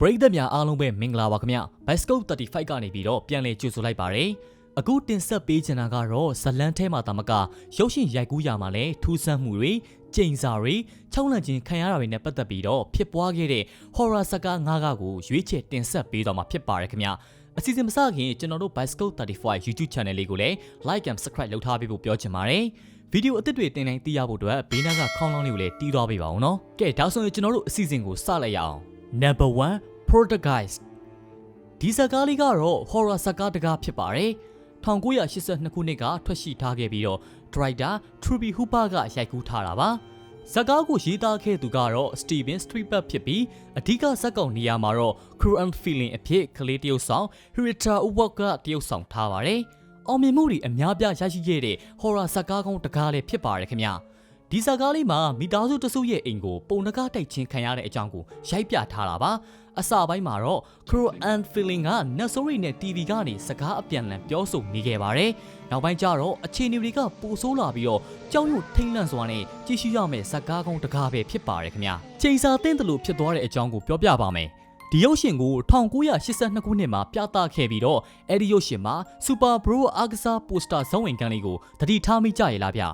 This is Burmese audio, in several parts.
ပရိသတ်များအားလုံးပဲမင်္ဂလာပါခင်ဗျ Bioscope 35ကနေပြီးတော့ပြန်လည်ကြိုဆိုလိုက်ပါတယ်အခုတင်ဆက်ပေးချင်တာကတော့ဇလန်းထဲမှာတာမကရုပ်ရှင်ရိုက်ကူးရမှာလဲထူးဆန်းမှုတွေကျိန်စာတွေချောင်းလန့်ခြင်းခံရတာတွေနဲ့ပတ်သက်ပြီးတော့ဖြစ်ပွားခဲ့တဲ့ horror ဇာတ်ကား၅ကားကိုရွေးချယ်တင်ဆက်ပေးသွားမှာဖြစ်ပါတယ်ခင်ဗျအစီအစဉ်မစခင်ကျွန်တော်တို့ Bioscope 35 YouTube Channel လေးကိုလည်း Like and Subscribe လုပ်ထားပေးဖို့ပြောချင်ပါတယ်ဗီဒီယိုအသစ်တွေတင်တိုင်းသိရဖို့အတွက်ဘေးနားကခေါင်းလောင်းလေးကိုလည်းတီးသွားပေးပါဦးနော်ကဲဒါဆိုရင်ကျွန်တော်တို့အစီအစဉ်ကိုစလိုက်ရအောင် Number 1 Poltergeist ဒီဇာတ်ကားလေးကတော့ horror ဇာတ်ကားတစ်ကားဖြစ်ပါတယ်1982ခုနှစ်ကထွက်ရှိထားခဲ့ပြီးတော့ Director Tobe Hooper ကရိုက်ကူးထားတာပါဇာတ်ကားကိုရေးသားခဲ့သူကတော့ Steven Spielberg ဖြစ်ပြီးအဓိကဇာတ်ကောင်နေရာမှာတော့ Cruel Feeling အဖြစ်ကလေးတရုပ်ဆောင် Henrietta Ulrich ကတရုပ်ဆောင်ထားပါတယ်အောင်မြင်မှုတွေအများပြားရရှိခဲ့တဲ့ horror ဇာတ်ကားကောင်းတစ်ကားလည်းဖြစ်ပါတယ်ခင်ဗျဒီဇာတ်ကားလေးမှာမိသားစုတစုရဲ့အိမ်ကိုပုံနှကားတိုက်ချင်းခံရတဲ့အကြောင်းကိုရိုက်ပြထားတာပါအစပိုင်းမှာတော့ Cruel and Feeling ကနတ်ဆိုးတွေနဲ့ TV ကနေစကားအပြန်အလှန်ပြောဆိုနေခဲ့ပါတယ်နောက်ပိုင်းကျတော့အခြေအနေတွေကပိုဆိုးလာပြီးတော့ကြောက်ရွံ့ထိတ်လန့်စွာနဲ့ကြည့်ရှုရမယ့်ဇာတ်ကားကောင်းတစ်ကားပဲဖြစ်ပါတယ်ခင်ဗျချိန်စာတင်းတယ်လို့ဖြစ်သွားတဲ့အကြောင်းကိုပြောပြပါမယ်ဒီရုပ်ရှင်ကို1982ခုနှစ်မှာပြသခဲ့ပြီးတော့အဲ့ဒီရုပ်ရှင်မှာ Super Bro အားကစားပိုစတာဇောင်းဝင်ကန်လေးကိုတတိထားမိကြရလားဗျ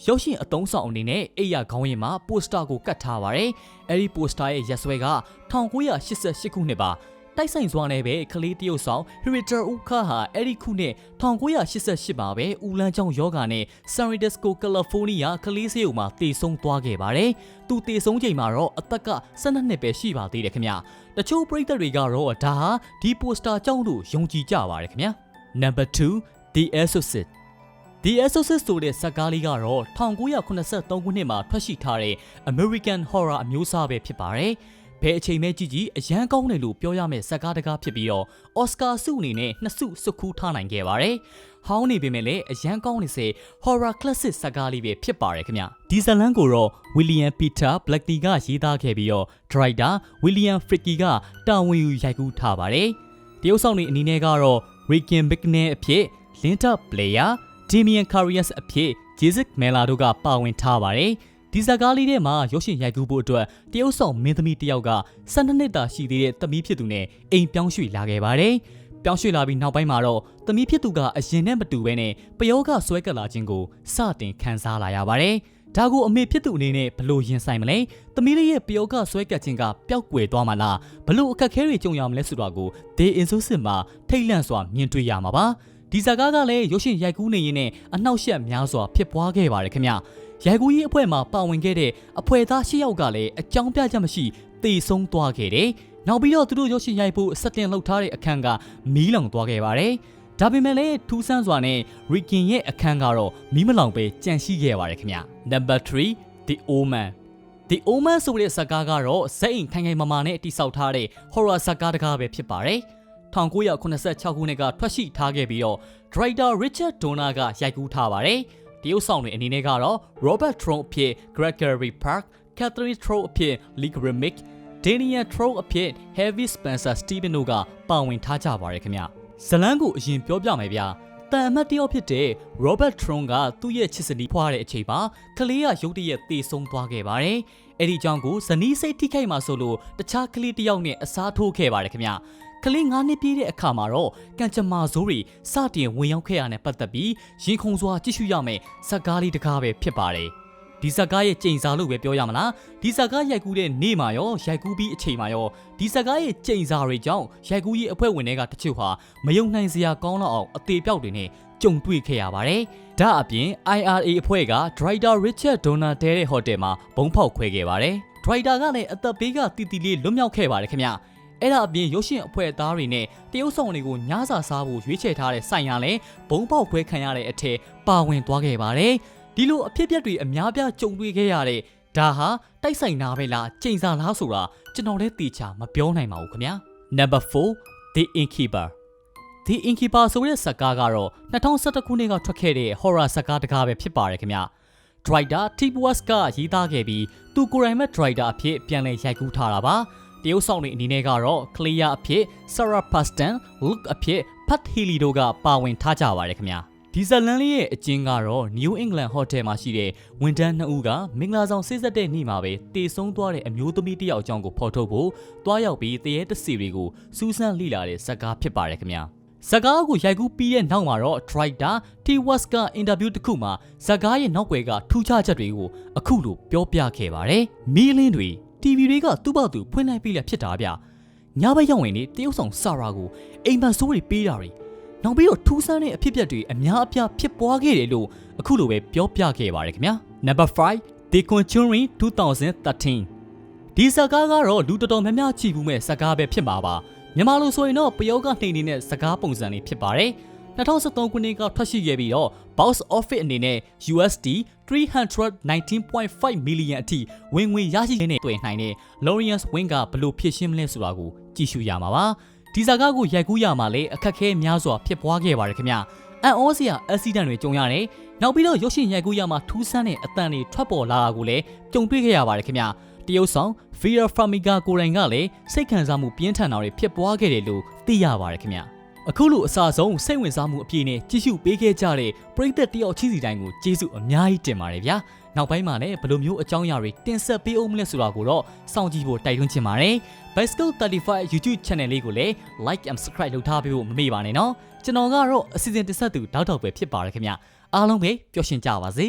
ရုပ်ရှင်အတုံးဆောင်အနေနဲ့အိယာခေါင်းရင်းမှာပိုစတာကိုကတ်ထားပါတယ်။အဲဒီပိုစတာရဲ့ရက်စွဲက1988ခုနှစ်ပါ။တိုက်ဆိုင်စွာနဲ့ပဲကလေးတရုတ်ဆောင် Henrietta Ulrich ဟာအဲဒီခုနှစ်1988မှာပဲဦးလန်းချောင်းယောဂါနဲ့ San Francisco California ကလေးစေးုံမှာတည်ဆုံသွားခဲ့ပါတယ်။သူတည်ဆုံချိန်မှာတော့အသက်က12နှစ်ပဲရှိပါသေးတယ်ခင်ဗျ။တချို့ပရိသတ်တွေကတော့ဒါဟာဒီပိုစတာကြောင့်လို့ယုံကြည်ကြပါတယ်ခင်ဗျ။ Number 2 The Exorcist The Exorcist ဆိုတဲ့ဇာတ်ကားလေးကတော့1983ခုနှစ်မှာထွက်ရှိထားတဲ့ American Horror အမျိုးအစားပဲဖြစ်ပါတယ်။ဘယ်အချိန်မှကြည့်ကြည့်အရန်ကောင်းတယ်လို့ပြောရမယ့်ဇာတ်ကားတစ်ကားဖြစ်ပြီးတော့ Oscar ဆုအနေနဲ့2ဆုစုခူးထားနိုင်ခဲ့ပါတယ်။ဟောင်းနေပေမဲ့လည်းအရန်ကောင်းနေစေ Horror Classic ဇာတ်ကားလေးပဲဖြစ်ပါတယ်ခင်ဗျ။ဒီဇာတ်လမ်းကိုတော့ William Peter Blatty ကရေးသားခဲ့ပြီးတော့ Director William Friedkin ကတာဝန်ယူရိုက်ကူးထားပါတယ်။တရုတ်ဆောင်တွေအနေနဲ့ကတော့ Regan McNeil အဖြစ် Linda Blair Damien Carriers အဖြစ် Jessica Mela တို့ကပါဝင်ထားပါတယ်။ဒီဇာတ်ကားလေးထဲမှာရုပ်ရှင်ရိုက်ကူးဖို့အတွက်တရုတ်ဆောင်မင်းသမီးတစ်ယောက်က12နှစ်သာရှိသေးတဲ့သမီးဖြစ်သူနဲ့အိမ်ပြောင်းရွှေ့လာခဲ့ပါတယ်။ပြောင်းရွှေ့လာပြီးနောက်ပိုင်းမှာတော့သမီးဖြစ်သူကအရင်နဲ့မတူဘဲနဲ့ပယောဂဆွဲကပ်လာခြင်းကိုစတင်ခံစားလာရပါတယ်။ဒါကိုအမေဖြစ်သူအနေနဲ့ဘလို့ရင်ဆိုင်မလဲ။သမီးလေးရဲ့ပယောဂဆွဲကပ်ခြင်းကပျောက်ကွယ်သွားမှလား။ဘလို့အခက်အခဲတွေကြုံရမလဲဆိုတာကို The Exorcist မှာထိတ်လန့်စွာမြင်တွေ့ရမှာပါ။ဒီဇာတ်ကားကလည်းရုပ်ရှင်ရိုက်ကူးနေရင်နဲ့အနှောက်အယှက်များစွာဖြစ်ပွားခဲ့ပါတယ်ခင်ဗျရိုက်ကူးရေးအဖွဲ့မှာပါဝင်ခဲ့တဲ့အဖွဲ့သား၈ယောက်ကလည်းအကြောင်းပြချက်မရှိသေဆုံးသွားခဲ့တယ်နောက်ပြီးတော့သူတို့ရုပ်ရှင်ရိုက်ဖို့စတင်လုပ်ထားတဲ့အခန်းကမီးလောင်သွားခဲ့ပါတယ်ဒါပေမဲ့လည်းထူးဆန်းစွာနဲ့ Regan ရဲ့အခန်းကတော့မီးမလောင်ပဲကြန့်ရှိခဲ့ပါတယ်ခင်ဗျ Number 3 The Omen The Omen ဆိုတဲ့ဇာတ်ကားကတော့ဇက်အိမ်ခိုင်ခိုင်မာမာနဲ့တိစောက်ထားတဲ့ horror ဇာတ်ကားတစ်ကားပဲဖြစ်ပါတယ်1986ခုနှစ်ကထွက်ရှိထားခဲ့ပြီးတော့ Director Richard Donner ကရိုက်ကူးထားပါတယ်။တရုတ်ဆောင်တွေအနေနဲ့ကတော့ Robert Throne အဖြစ် Gregory Park, Catherine Throne အဖြစ် Lee Remick, Daniel Throne အဖြစ် Harvey Spencer Steven တို့ကပါဝင်ထားကြပါတယ်ခင်ဗျ။ဇလန်းကိုအရင်ပြောပြမယ်ဗျာ။တန်အမတ်တယောက်ဖြစ်တဲ့ Robert Throne ကသူ့ရဲ့ချစ်စနီးဖွားတဲ့အချိန်မှာကလေးကရုတ်တရက်သေဆုံးသွားခဲ့ပါတယ်။အဲ့ဒီအကြောင်းကိုဇနီးစိတ်ထိခိုက်မှဆိုလို့တခြားကလေးတစ်ယောက်နဲ့အစားထိုးခဲ့ပါတယ်ခင်ဗျ။ကလေး9နှစ်ပြည့်တဲ့အခါမှာတော့ကံကြမ္မာဆိုးတွေစတင်ဝင်ရောက်ခဲ့ရတဲ့ပတ်သက်ပြီးရင်ခုန်စွာကြည့်ရှုရမယ်ဇာတ်ကားလေးတစ်ကားပဲဖြစ်ပါတယ်ဒီဇာတ်ကားရဲ့ကျိန်စာလို့ပဲပြောရမလားဒီဇာတ်ကားရိုက်ကူးတဲ့နေ့မှာရောရိုက်ကူးပြီးအချိန်မှာရောဒီဇာတ်ကားရဲ့ကျိန်စာတွေကြောင့်ရိုက်ကူးရေးအဖွဲ့ဝင်တွေကတချို့ဟာမယုံနိုင်စရာကောင်းတော့အောင်အသေးပြောက်တွေနဲ့ကြုံတွေ့ခဲ့ရပါတယ်ဒါအပြင် IRA အဖွဲ့က Director Richard Donner တဲတဲ့ဟိုတယ်မှာဘုံဖောက်ခွဲခဲ့ပါတယ် Director ကလည်းအသက်ဘေးကတီတီလေးလွတ်မြောက်ခဲ့ပါတယ်ခင်ဗျအဲ့ဒါအပြင်ရုပ်ရှင်အဖွဲ့သားတွေနဲ့တရုတ်ဆောင်တွေကိုညစာစားဖို့ရွေးချယ်ထားတဲ့ဆိုင်ရလဲဘုံပေါက်ခွဲခံရတဲ့အထက်ပါဝင်သွားခဲ့ပါတယ်ဒီလိုအဖြစ်အပျက်တွေအများပြားကြုံတွေ့ခဲ့ရတဲ့ဒါဟာတိုက်ဆိုင်နာပဲလားကျိန်စာလားဆိုတာကျွန်တော်လည်းသေချာမပြောနိုင်ပါဘူးခင်ဗျာ Number 4 The Innkeeper The Innkeeper ဆိုတဲ့ဇာတ်ကားကတော့2011ခုနှစ်ကထွက်ခဲ့တဲ့ horror ဇာတ်ကားတစ်ကားပဲဖြစ်ပါတယ်ခင်ဗျာ Director Tim West ကရေးသားခဲ့ပြီးသူကိုယ်တိုင်မဲ့ Director အဖြစ်ပြန်လည်ရိုက်ကူးထားတာပါတရုတ်ဆောင်တွေအနေနဲ့ကတော့ Clear အဖြစ် Sarah Paxton, Luke အဖြစ် Pat Healy တို့ကပါဝင်ထားကြပါတယ်ခင်ဗျာ ဒီဇလန်လေးရဲ့အကျဉ်းကတော့ New England Hotel မှာရှိတဲ့ဝန်ထမ်း2ဦးကမင်္ဂလာဆောင်ဆေးဆက်တဲ့နေ့မှာပဲတေဆုံးသွားတဲ့အမျိုးသမီးတစ်ယောက်အကြောင်းကိုဖော်ထုတ်ဖို့တွားရောက်ပြီးတရေတစီတွေကိုစူးစမ်းလေ့လာတဲ့ဇာတ်ကားဖြစ်ပါတယ်ခင်ဗျာဇာတ်ကားကိုရိုက်ကူးပြီးတဲ့နောက်မှာတော့ Director T. West ကအင်တာဗျူးတစ်ခုမှာဇာတ်ကားရဲ့နောက်ွယ်ကထူးခြားချက်တွေကိုအခုလိုပြောပြခဲ့ပါတယ်မီလင်းတွေ TV တွေကသူ့ဘောက်သူဖွင့်လိုက်ပြီးလည်းဖြစ်တာဗျညဘက်ရောက်ရင်လေတရုတ်ဆောင်ဆာရာကိုအိမ်မက်ဆိုးတွေပေးတာတွေနောက်ပြီးတော့ထူးဆန်းတဲ့အဖြစ်အပျက်တွေအများအပြားဖြစ်ပွားခဲ့တယ်လို့အခုလိုပဲပြောပြခဲ့ပါတယ်ခင်ဗျာ Number 5 The Conjuring 2013ဒီဇာတ်ကားကတော့လူတော်တော်များများကြည့်ဘူးမဲ့ဇာတ်ကားပဲဖြစ်မှာပါမြန်မာလိုဆိုရင်တော့ပယောဂနှိမ်နေတဲ့ဇာတ်ကားပုံစံလေးဖြစ်ပါတယ်2013ခုနှစ်ကထွက်ရှိခဲ့ပြီးတော့ Box Office အနေနဲ့ USD 319.5 million အထိဝင်ငွေရရှိနေတဲ့တွေ့နိုင်တဲ့ Lawrence Wing ကဘလို့ဖြစ်ရှင်းမလဲဆိုတာကိုကြည့်ရှုရမှာပါဒီဇာတ်ကားကိုရိုက်ကူးရမှာလေအခက်ခဲများစွာဖြစ်ပွားခဲ့ပါတယ်ခင်ဗျအန်အောစရာအက်ဆီဒန့်တွေကြုံရတယ်နောက်ပြီးတော့ရုပ်ရှင်ရိုက်ကူးရမှာထူးဆန်းတဲ့အတန်တွေထွက်ပေါ်လာတာကိုလည်းကြုံတွေ့ခဲ့ရပါတယ်ခင်ဗျတရုတ်ဆောင် Vera Farmiga ကိုယ်တိုင်ကလည်းစိတ်ခံစားမှုပြင်းထန်တာတွေဖြစ်ပွားခဲ့တယ်လို့သိရပါတယ်ခင်ဗျအခုလိုအစဆုံးစိတ်ဝင်စားမှုအပြည့်နဲ့ကြည့်ရှုပေးခဲ့ကြတဲ့ပရိသတ်တယောက်ချီစီတိုင်းကိုကျေးဇူးအများကြီးတင်ပါတယ်ဗျာနောက်ပိုင်းမှာလည်းဘယ်လိုမျိုးအကြောင်းအရာတွေတင်ဆက်ပေးအောင်မလဲဆိုတာကိုတော့စောင့်ကြည့်ဖို့တိုက်တွန်းချင်ပါတယ် Bicycle 35 YouTube Channel လေးကိုလည်း Like and Subscribe လုပ်ထားပေးဖို့မမေ့ပါနဲ့နော်ကျွန်တော်ကတော့အစီအစဉ်တင်ဆက်သူဒေါက်တာပဲဖြစ်ပါတယ်ခင်ဗျအားလုံးပဲပျော်ရွှင်ကြပါစေ